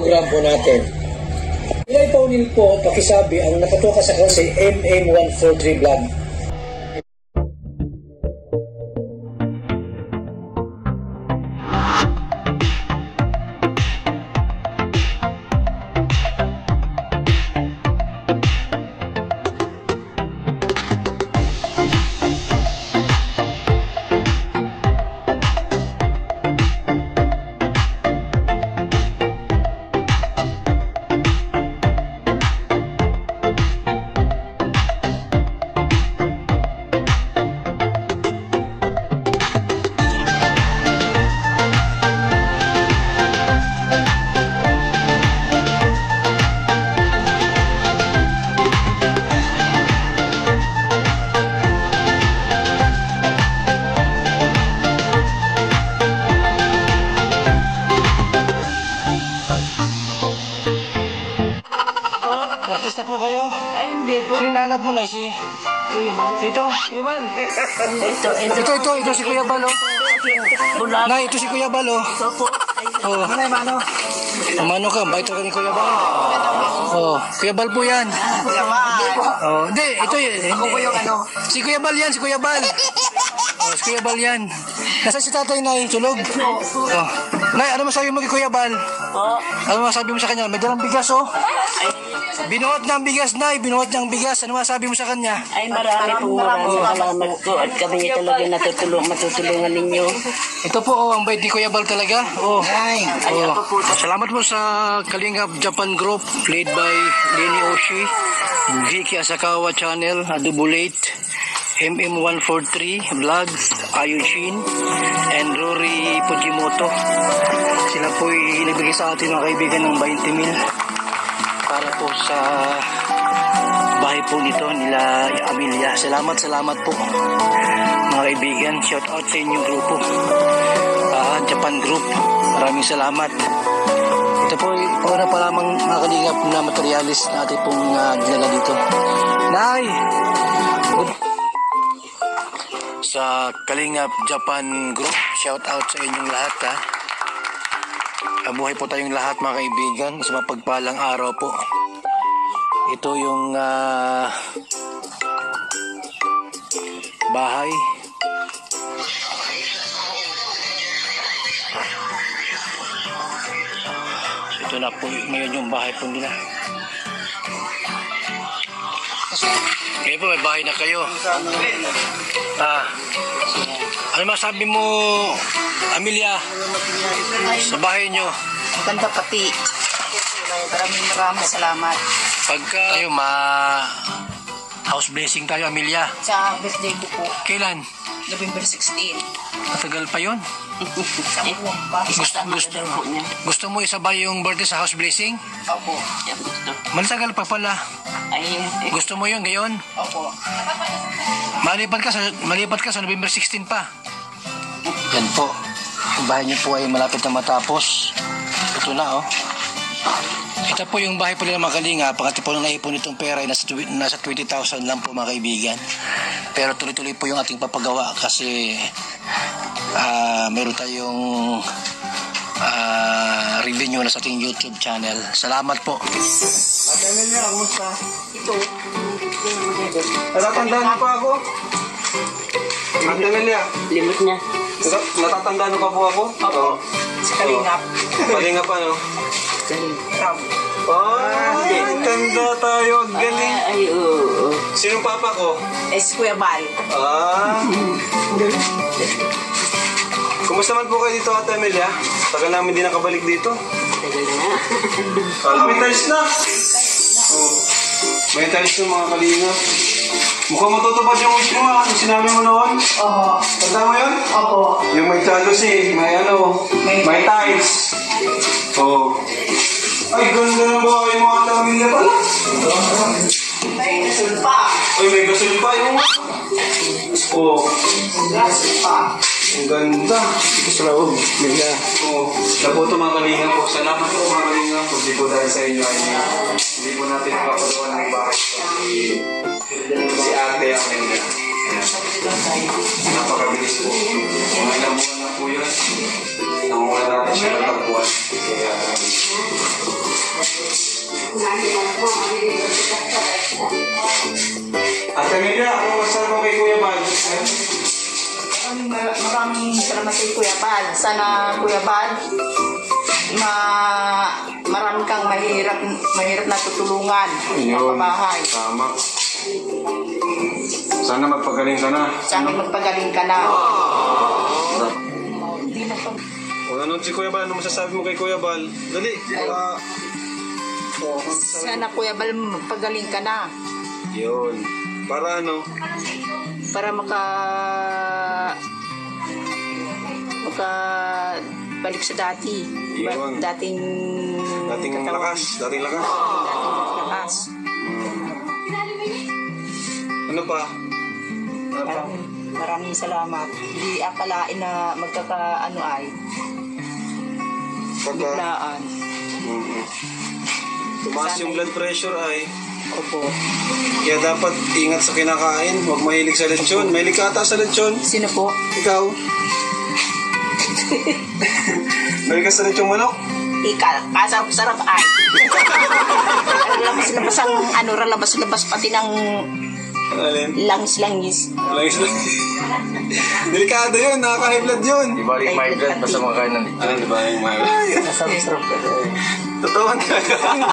program po natin. Ilay Paunil po, pakisabi, ang nakatuwa sa kanya si MM143 Vlog. Artista po kayo? Ay, hindi po. Sinanap mo na si... Ito, Iwan. Ito si Kuya Balo. Nay, ito si Kuya Balo. Ito po. Oh. Mano? Mano ka, bait ka ni Kuya Bal. Oh, Kuya Bal po yan. Kuya Bal. Oh, hindi, ito yun. Ako po yung ano. Si Kuya Bal yan, si Kuya Bal. Oh, si Kuya Bal yan. Nasaan si tatay, Nay? Tulog? Oh. Nay, ano masabi mo kay Kuya Bal? Po. Ano masabi mo sa kanya? May dalang bigas, oh. Binuhat niya ang bigas, Nay. Binuhat niya ang bigas. Ano masabi mo sa kanya? Ay, maraming salamat po. At kami niya talaga matutulungan ninyo. Ito po, oh, ang bait ni Kuya Bal talaga. Oh. Ay, Oh. ako po. Salamat po sa Kalingap Japan Group led by Lenny Oshi, Vicky Asakawa Channel, Adubulate, MM143 Vlogs, Ayushin, and Rory Fujimoto. Sila po inibigay sa atin mga kaibigan ng 20,000 para po sa bahay po nito nila Amelia. Salamat po mga kaibigan. Shout out sa inyong grupo, Japan Group. Maraming salamat. Ito po para pa lamang mga kalingap na materialis na ating pong dinala dito. Nay! Sa Kalingap Japan Group, shout out sa inyong lahat, ha. Mabuhay po tayong lahat mga kaibigan sa mapagpalang araw po. Ito yung bahay. Ito na po ngayon yung bahay po nila. Ngayon po may bahay na kayo. Ano masabi mo, Amelia, sa bahay nyo? Maganda pati. Maraming salamat. Pagka tayo house blessing tayo, Amelia. Sa birthday ko po, Kailan? November 16. Matagal pa yon. Sa buwan pa. Gusto mo isabay yung birthday sa house blessing? Opo. Yan gusto. Matagal pa pala. Ay, Gusto mo yun ngayon? opo. Malipat ka sa November 16 pa. Yan po. Yung bahay niyo po ay malapit na matapos. Ito na, oh. Ito po yung bahay po nila mga kalinga. Pagkati po nung naipon itong pera ay nasa 20,000 lang po mga kaibigan. Pero tuloy-tuloy po yung ating papagawa kasi meron tayong revenue na sa ating YouTube channel. Salamat po. Ate Amelia, kamusta? Ito. Natatandaan niyo pa ako? Ate Amelia, Limit niya. natatandaan niyo pa po ako? Opo. Sa Kalingap. Kalingap ano? Kalingap. Ay, tanda tayo. Galing. Ay, oo. Sinong papa ko? Si Kuya Bal. Kumusta man po kayo dito, Ate Amelia? Tagal namin din nakabalik dito. Tagal na. May tiles na. Oh. May tiles na mga kalinga. Mukhang matutupad yung wish mo, yung sinabi mo noon. Oo. Tanda mo yun? Opo. Yung may jalousie, may may tiles. Oh. Ay, ganda ng bahay mo, Ate Amelia pala. May gasol pa. Ay, may gasol pa yung... Oh. Gasol pa. Ang ganda. Ito sa loob. Mila. Oo. Naputo mga kalinga po. Salamat po mga kalinga po. Hindi po dahil sa inyo ay hindi po natin papagawa ng bahay. Si ate ang kanya. Napakabilis po. Mga ilang buwan na po po yun. Nangunguha natin siya ng tagpuan. Kaya, Ate Amelia, ano masasabi mo kay Kuya Bal? Maraming salamat kay Kuya Bal. Sana Kuya Bal, marami kang mahirap na tutulungan Yun. sa bahay. Tama. Sana magpagaling ka na. Sana magpagaling ka na. O ano si Kuya Bal? Ano masasabi mo kay Kuya Bal? Dali. Sana Kuya Bal, magpagaling ka na. Yun. Para ano? Para balik sa dati. Yun. Dating Dating katawan. lakas. Dating lakas. Dating lakas. Ano pa? Ano pa? Maraming salamat. Hindi akalain na magkakaano ay biglaan. Tumaas Sana yung blood pressure ay. Opo. Kaya dapat ingat sa kinakain. Huwag mahilig sa lechon. Mahilig ka ata sa lechon. Sino po? Ikaw. Mahilig ka sa lechon manok. Kasarap-sarap ay. Labas-labas pati ng Alin? langis-langis. Langis lang. Delikado yun. Nakaka-high blood yun. Ibalik my blood basta makain ng lechon. Ano ba yung may... Masarap-sarap. Totoo talaga.